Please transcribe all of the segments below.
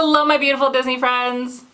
Hello my beautiful Disney friends!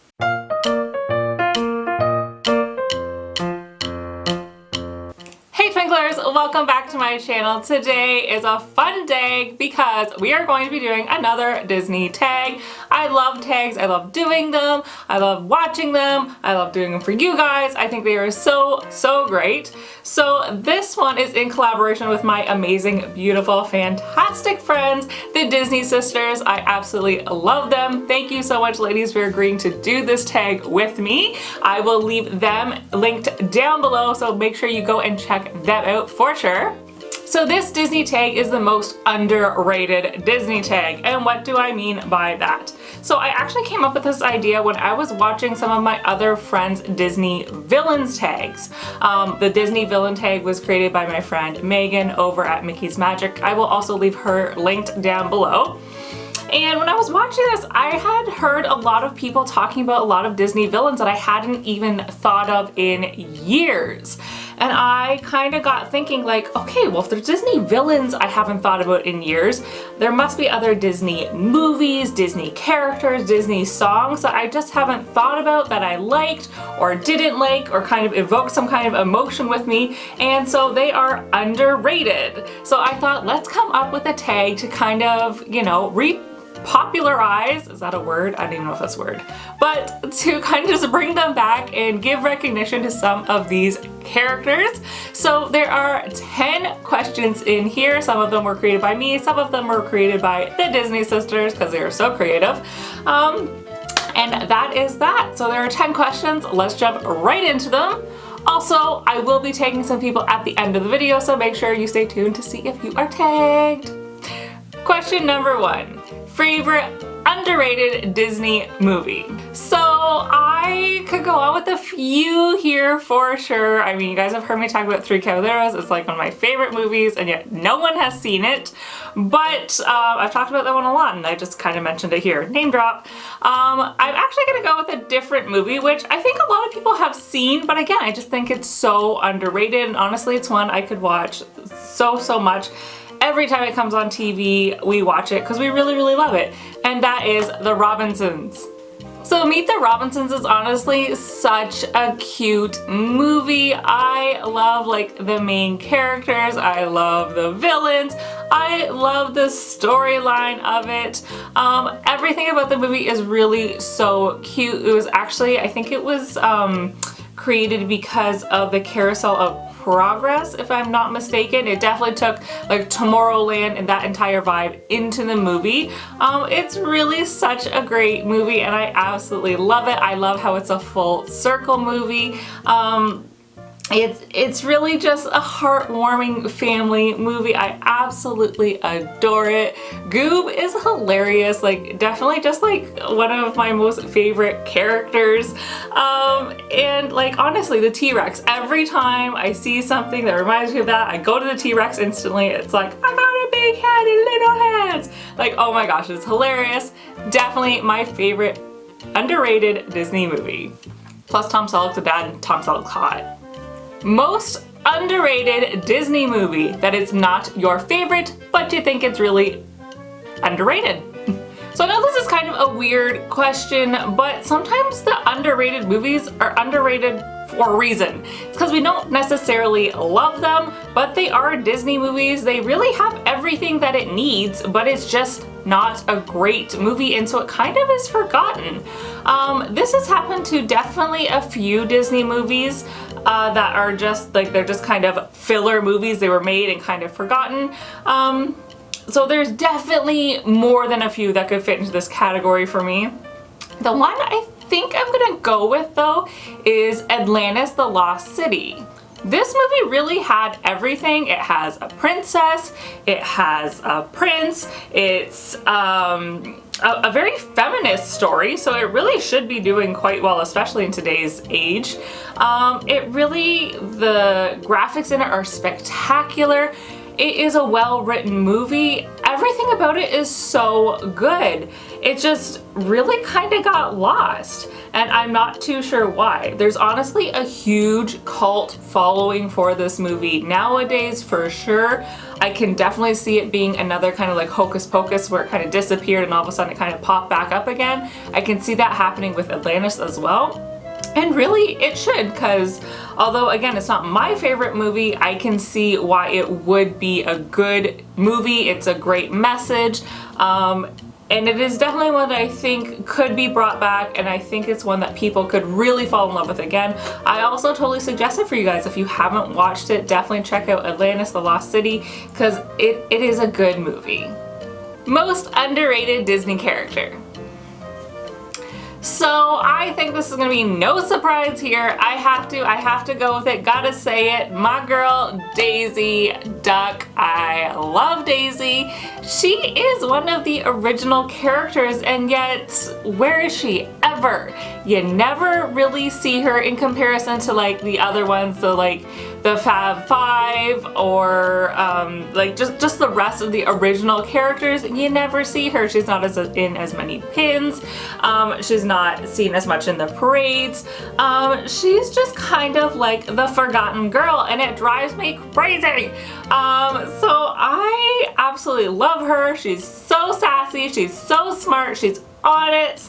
Hey Twinklers, welcome back to my channel. Today is a fun day because we are going to be doing another Disney tag. I love tags, I love doing them, I love watching them, I love doing them for you guys. I think they are so great. So this one is in collaboration with my amazing, beautiful, fantastic friends, the Disney Sisters. I absolutely love them. Thank you so much ladies for agreeing to do this tag with me. I will leave them linked down below, so make sure you go and check them out for sure. So this Disney tag is the most underrated Disney tag, and what do I mean by that? So I actually came up with this idea when I was watching some of my other friends' Disney villains tags. The Disney villain tag was created by my friend Megan over at Mickey's Magic. I will also leave her linked down below. And when I was watching this, I had heard a lot of people talking about a lot of Disney villains that I hadn't even thought of in years. And I kind of got thinking like, okay, well if there's Disney villains I haven't thought about in years, there must be other Disney movies, Disney characters, Disney songs that I just haven't thought about that I liked or didn't like or kind of evoked some kind of emotion with me, and so they are underrated. So I thought let's come up with a tag to kind of, you know, popularize, is that a word? I don't even know if that's a word, but to kind of just bring them back and give recognition to some of these characters. So there are 10 questions in here. Some of them were created by me, some of them were created by the Disney Sisters because they are so creative. And that is that. So there are 10 questions. Let's jump right into them. Also, I will be tagging some people at the end of the video, so make sure you stay tuned to see if you are tagged. Question number 1. Favorite underrated Disney movie. So I could go on with a few here for sure. I mean, you guys have heard me talk about Three Caballeros. It's like one of my favorite movies and yet no one has seen it. But I've talked about that one a lot and I just kind of mentioned it here. Name drop. I'm actually going to go with a different movie, which I think a lot of people have seen, but again, I just think it's so underrated, and honestly, it's one I could watch so much. Every time it comes on TV, we watch it because we really love it, and that is The Robinsons. So Meet the Robinsons is honestly such a cute movie. I love like the main characters, I love the villains, I love the storyline of it. Everything about the movie is really so cute. It was actually, I think it was created because of the Carousel of Progress, if I'm not mistaken. It definitely took like Tomorrowland and that entire vibe into the movie. It's really such a great movie and I absolutely love it. I love how it's a full circle movie. It's really just a heartwarming family movie. I absolutely adore it. Goob is hilarious, like definitely just like one of my most favorite characters. And like honestly, the T-Rex, every time I see something that reminds me of that, I go to the T-Rex instantly. It's like, I got a big head and little hands. Like, oh my gosh, it's hilarious. Definitely my favorite underrated Disney movie. Plus Tom Selleck's a dad and Tom Selleck's hot. Most underrated Disney movie that is not your favorite, but you think it's really underrated. So I know this is kind of a weird question, but sometimes the underrated movies are underrated for a reason. It's because we don't necessarily love them, but they are Disney movies. They really have everything that it needs, but it's just not a great movie, and so it kind of is forgotten. This has happened to definitely a few Disney movies that are just like, they're just kind of filler movies. They were made and kind of forgotten. So there's definitely more than a few that could fit into this category for me. The one I think I'm gonna go with though is Atlantis: The Lost City. This movie really had everything. It has a princess, it has a prince, it's a very feminist story, so it really should be doing quite well, especially in today's age. The graphics in it are spectacular. It is a well-written movie. Everything about it is so good. It just really kind of got lost, and I'm not too sure why. There's honestly a huge cult following for this movie nowadays for sure. I can definitely see it being another kind of like Hocus Pocus where it kind of disappeared and all of a sudden it kind of popped back up again. I can see that happening with Atlantis as well. And really it should, because although again it's not my favorite movie, I can see why it would be a good movie. It's a great message. And it is definitely one that I think could be brought back, and I think it's one that people could really fall in love with again. I also totally suggest it for you guys. If you haven't watched it, definitely check out Atlantis, the Lost City, because it is a good movie. Most underrated Disney character. So I think this is gonna be no surprise here. I have to go with it, gotta say it. My girl, Daisy Duck. I love Daisy. She is one of the original characters, and yet where is she ever? You never really see her in comparison to like the other ones, so like the Fab Five or like just the rest of the original characters. You never see her. She's not in as many pins. She's not seen as much in the parades. She's just kind of like the forgotten girl, and it drives me crazy. So I absolutely love her. She's so sassy. She's so smart. She's on it.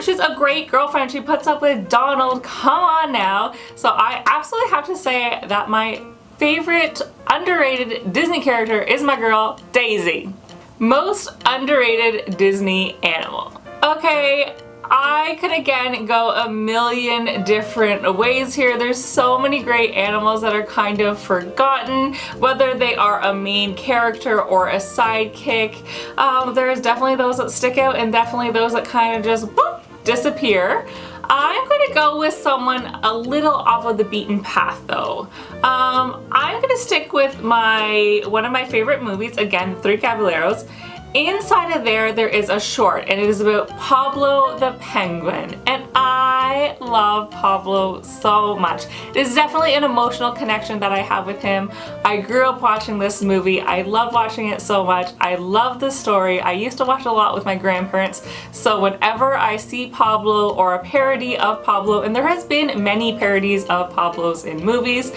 She's a great girlfriend. She puts up with Donald. Come on now. So I absolutely have to say that my favorite underrated Disney character is my girl, Daisy. Most underrated Disney animal. Okay, I could again go a million different ways here. There's so many great animals that are kind of forgotten, whether they are a main character or a sidekick. There's definitely those that stick out and definitely those that kind of just boop, disappear. I'm going to go with someone a little off of the beaten path though. I'm going to stick with one of my favorite movies, again, Three Caballeros. Inside of there is a short, and it is about Pablo the Penguin, and I love Pablo so much. It is definitely an emotional connection that I have with him. I grew up watching this movie. I love watching it so much. I love the story. I used to watch a lot with my grandparents, so whenever I see Pablo or a parody of Pablo, and there has been many parodies of Pablo's in movies,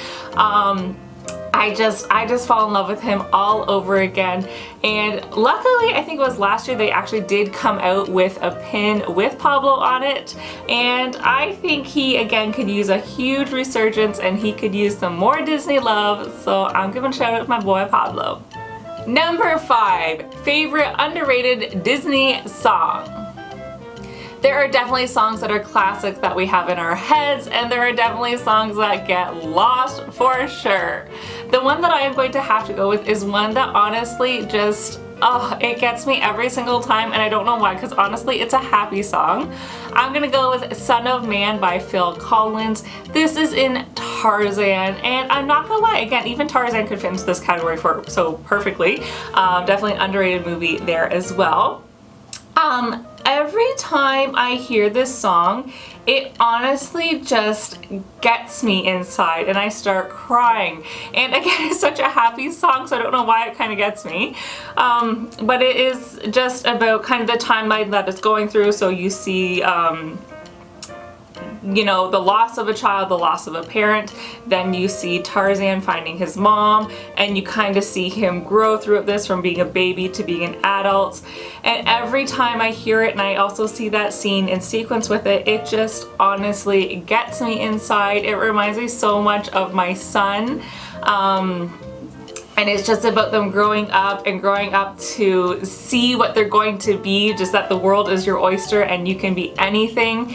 I just fall in love with him all over again. And luckily, I think it was last year, they actually did come out with a pin with Pablo on it. And I think he, again, could use a huge resurgence and he could use some more Disney love. So I'm giving a shout out to my boy Pablo. Number 5, favorite underrated Disney song. There are definitely songs that are classics that we have in our heads, and there are definitely songs that get lost for sure. The one that I am going to have to go with is one that honestly just, it gets me every single time, and I don't know why, because honestly it's a happy song. I'm gonna go with Son of Man by Phil Collins. This is in Tarzan, and I'm not gonna lie, again, even Tarzan could fit into this category so perfectly. Definitely an underrated movie there as well. Every time I hear this song, it honestly just gets me inside and I start crying. And again, it's such a happy song, so I don't know why it kind of gets me. But it is just about kind of the timeline that it's going through. So you see, you know, the loss of a child, the loss of a parent, then you see Tarzan finding his mom, and you kind of see him grow through this from being a baby to being an adult. And every time I hear it and I also see that scene in sequence with it, it just honestly gets me inside. It reminds me so much of my son. And it's just about them growing up and growing up to see what they're going to be, just that the world is your oyster and you can be anything.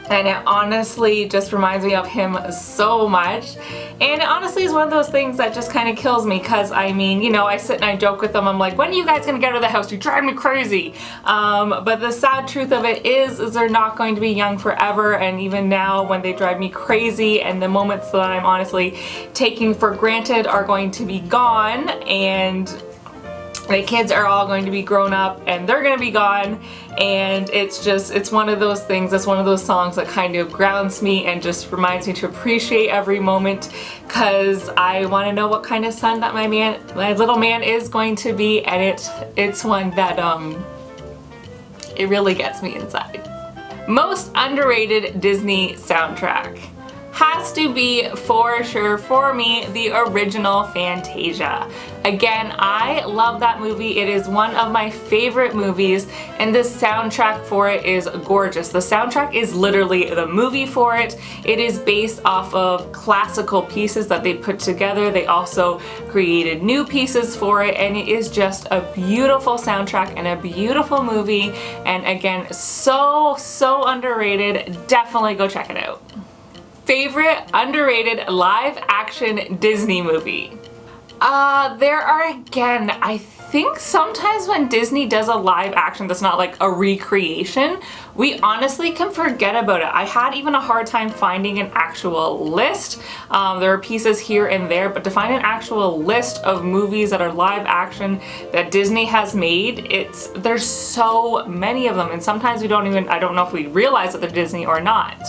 And it honestly just reminds me of him so much. And it honestly is one of those things that just kind of kills me, because I mean, you know, I sit and I joke with them. I'm like, when are you guys gonna get out of the house? You drive me crazy. But the sad truth of it is they're not going to be young forever. And even now, when they drive me crazy, and the moments that I'm honestly taking for granted are going to be gone, and the kids are all going to be grown up and they're going to be gone, and it's one of those things, it's one of those songs that kind of grounds me and just reminds me to appreciate every moment, because I want to know what kind of son that my little man is going to be, and it's one that it really gets me inside. Most underrated Disney soundtrack. has to be for sure for me the original Fantasia. Again, I love that movie. It is one of my favorite movies, and the soundtrack for it is gorgeous. The soundtrack is literally the movie for it. It is based off of classical pieces that they put together. They also created new pieces for it, and it is just a beautiful soundtrack and a beautiful movie, and again, so underrated. Definitely go check it out. Favorite underrated live action Disney movie? There are, again, I think sometimes when Disney does a live action that's not like a recreation, we honestly can forget about it. I had even a hard time finding an actual list. There are pieces here and there, but to find an actual list of movies that are live action that Disney has made, there's so many of them, and sometimes I don't know if we realize that they're Disney or not.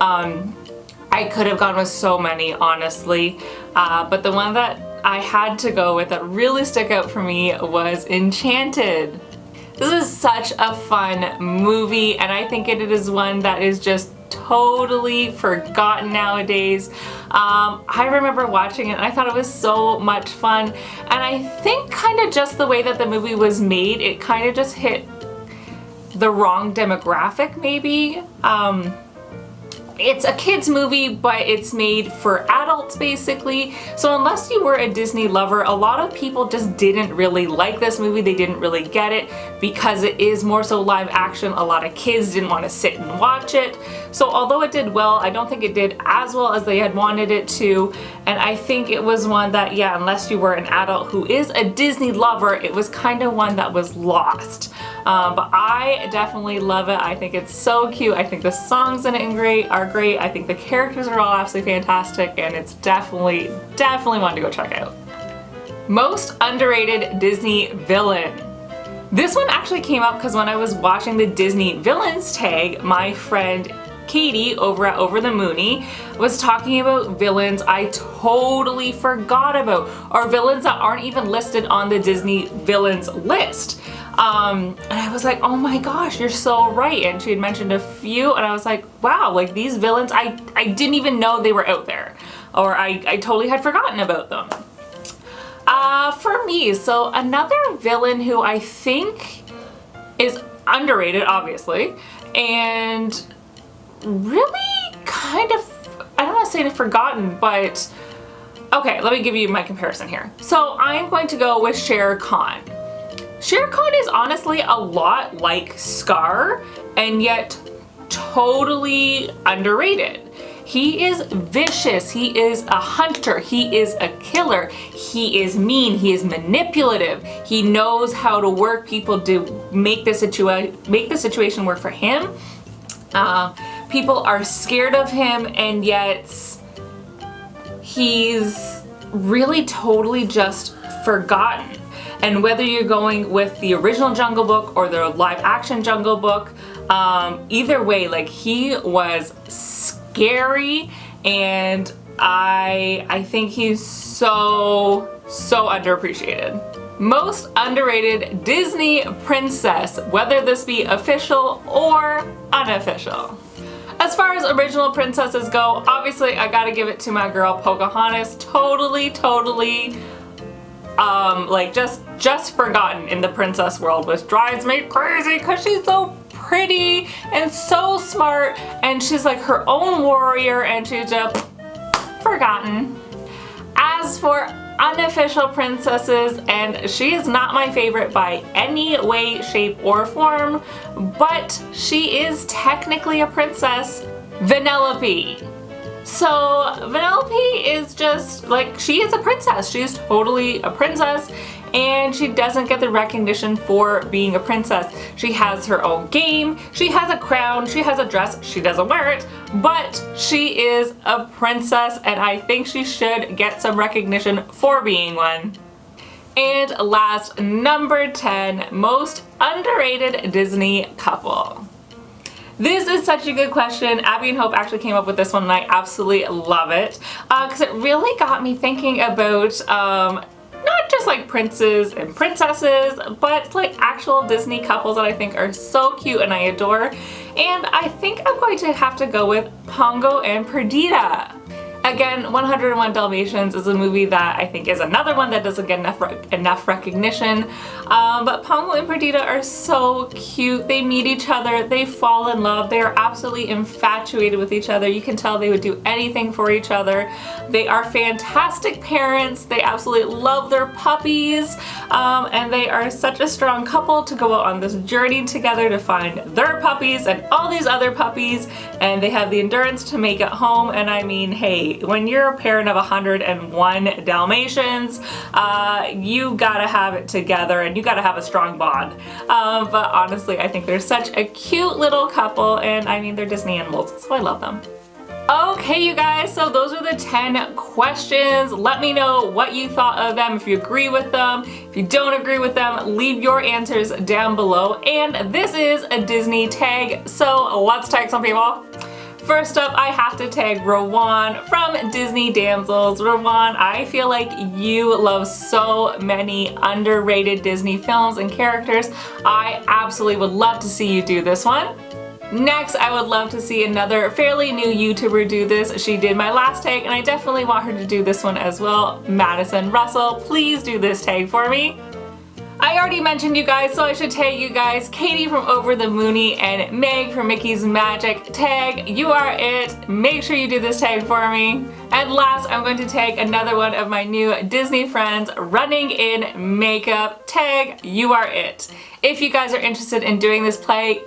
I could have gone with so many, honestly, but the one that I had to go with that really stuck out for me was Enchanted. This is such a fun movie, and I think it is one that is just totally forgotten nowadays. I remember watching it and I thought it was so much fun, and I think kind of just the way that the movie was made, it kind of just hit the wrong demographic maybe. It's a kids movie, but it's made for adults basically. So unless you were a Disney lover, a lot of people just didn't really like this movie. They didn't really get it because it is more so live action. A lot of kids didn't want to sit and watch it. So although it did well, I don't think it did as well as they had wanted it to. And I think it was one that, yeah, unless you were an adult who is a Disney lover, it was kind of one that was lost. But I definitely love it. I think it's so cute. I think the songs in it are great. I think the characters are all absolutely fantastic, and it's definitely one to go check out. Most underrated Disney villain. This one actually came up because when I was watching the Disney villains tag, my friend Katie over at Over the Moony was talking about villains I totally forgot about, or villains that aren't even listed on the Disney villains list. And I was like, oh my gosh, you're so right. And she had mentioned a few, and I was like, wow, like these villains, I didn't even know they were out there, or I totally had forgotten about them. For me, so another villain who I think is underrated, obviously, and really kind of, I don't want to say forgotten, but okay, let me give you my comparison here. So I'm going to go with Shere Khan. Shere Khan is honestly a lot like Scar, and yet totally underrated. He is vicious, he is a hunter, he is a killer, he is mean, he is manipulative, he knows how to work people to make the situation work for him. People are scared of him, and yet he's really totally just forgotten. And whether you're going with the original Jungle Book or the live action Jungle Book, either way, like he was scary, and I think he's so underappreciated. Most underrated Disney princess, whether this be official or unofficial. As far as original princesses go, obviously I gotta give it to my girl Pocahontas. Totally like just forgotten in the princess world, which drives me crazy because she's so pretty and so smart, and she's like her own warrior, and she's just forgotten. As for unofficial princesses, and she is not my favorite by any way, shape, or form, but she is technically a princess, Vanellope. So Vanellope is just like, she is a princess. She's totally a princess, and she doesn't get the recognition for being a princess. She has her own game, she has a crown, she has a dress, she doesn't wear it, but she is a princess, and I think she should get some recognition for being one. And last, number 10, most underrated Disney couple. This is such a good question. Abby and Hope actually came up with this one, and I absolutely love it because it really got me thinking about not just just like princes and princesses, but like actual Disney couples that I think are so cute and I adore. And I think I'm going to have to go with Pongo and Perdita. Again, 101 Dalmatians is a movie that I think is another one that doesn't get enough recognition. But Pongo and Perdita are so cute. They meet each other, they fall in love, they are absolutely infatuated with each other. You can tell they would do anything for each other. They are fantastic parents. They absolutely love their puppies. And they are such a strong couple to go out on this journey together to find their puppies and all these other puppies. And they have the endurance to make it home. And I mean, hey, when you're a parent of 101 Dalmatians, you gotta have it together and you gotta have a strong bond. But honestly, I think they're such a cute little couple, and I mean, they're Disney animals, so I love them. Okay, you guys, so those are the 10 questions. Let me know what you thought of them, if you agree with them. If you don't agree with them, leave your answers down below. And this is a Disney tag, so let's tag some people. First up, I have to tag Rowan from Disney Damsels. Rowan, I feel like you love so many underrated Disney films and characters. I absolutely would love to see you do this one. Next, I would love to see another fairly new YouTuber do this. She did my last tag, and I definitely want her to do this one as well. Madison Russell, please do this tag for me. I already mentioned you guys, so I should tag you guys. Katie from Over the Mooney and Meg from Mickey's Magic. Tag, you are it. Make sure you do this tag for me. And last, I'm going to tag another one of my new Disney friends, Running in Makeup. Tag, you are it. If you guys are interested in doing this plague,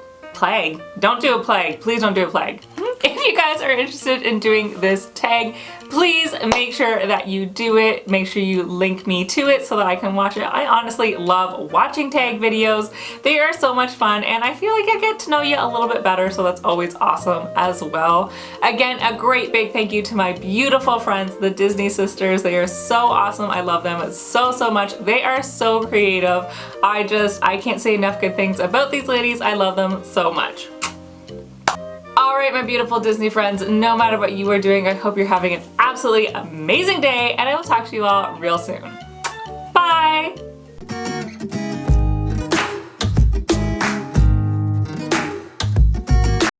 don't do a plague, please don't do a plague. If you guys are interested in doing this tag, please make sure that you do it. Make sure you link me to it so that I can watch it. I honestly love watching tag videos. They are so much fun, and I feel like I get to know you a little bit better, so that's always awesome as well. Again, a great big thank you to my beautiful friends, the Disney Sisters. They are so awesome. I love them so much. They are so creative. I can't say enough good things about these ladies. I love them so much. Alright, my beautiful Disney friends, no matter what you are doing, I hope you're having an absolutely amazing day, and I will talk to you all real soon. Bye!